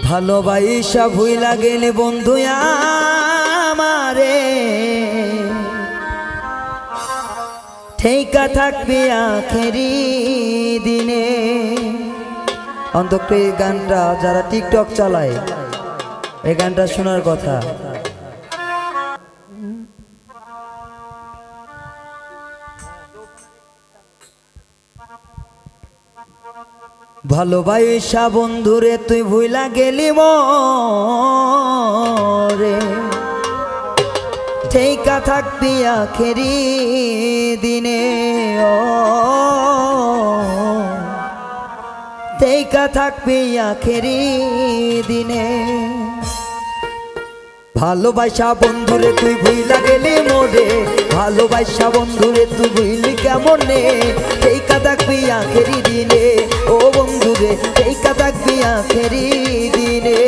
ভালোবাসা ভুইলা গেলে বন্ধু আমারে ঠেকা থাকবে আখেরি দিনে। অন্তত এই গানটা যারা টিকটক চালায় এই গানটা শোনার কথা। ভালোবাসা বন্ধুরে তুই ভুইলা গেলি মরে ঠেকা থাকবি আখেরি দিনে। ও ঠেকা থাকবি আখেরি দিনে। ভালোবাসা বন্ধুরে তুই ভুইলা গেলি মোরে, ভালোবাসা বন্ধুরে তুই ভুইলি কেমনে ঠেকা থাকবি আখেরি দিনে। ও বন্ধুরে ঠেকা থাকবি আখেরি দিনে।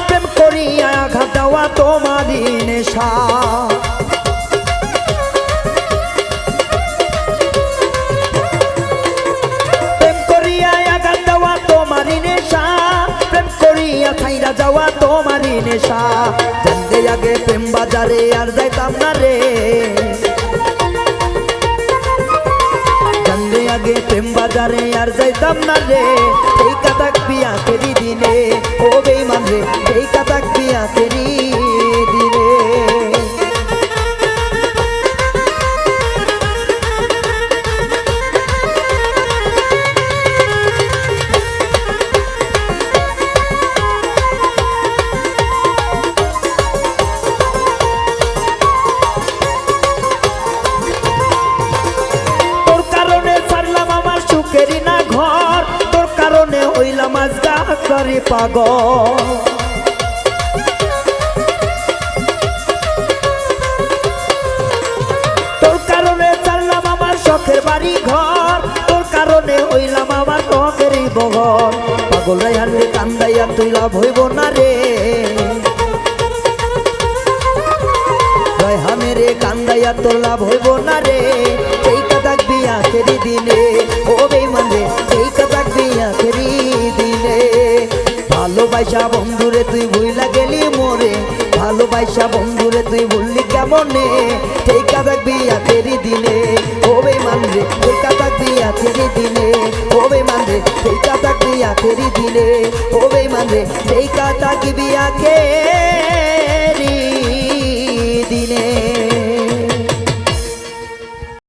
প্রেম করিয়া আঘাত দেওয়া তোমারই নেশা। প্রেম করিয়া আঘাত দেওয়া তোমারই নেশা, প্রেম করিয়া খাইরা যাওয়া তোমারই নেশা। জানতে আগে প্রেম বাজারে আর যাইতাম না রে, জানতে আগে প্রেম বাজারে আর যাইতাম না রে ঠেকা থাকবি আখেরি দিনে। ও বেঈমান রে ঠেকা থাকবি আখেরি দিনে। তোর কারণে ছাড়লাম আমার সুখেরই না ঘর, তোর কারণে হইলাম আজ করে পাগল। তোর কারণে ছাড়লাম আমার শখের বাড়ি ঘর, তোর কারণে হইলাম আমার শখেরই বহর। পাগল রাইহান রে কান্দাইয়া তুই লাভ হইব না রে, রাইহানে রে কান্দাইয়া তোর লাভ হইব না রে ঠেকা থাকবি আখেরি দিনে। ও বেঈমান রে ঠেকা থাকবি আখেরি দিনে। ভালোবাসা বন্ধুরে তুই ভুইলা গেলি মোরে, ভালোবাসা বন্ধুরে তুই ভুললি কেমনে ঠেকা থাকবি আখেরি দিনে। ও বেঈমান রে ঠেকা থাকবি আখেরি দিনে। ও বেঈমান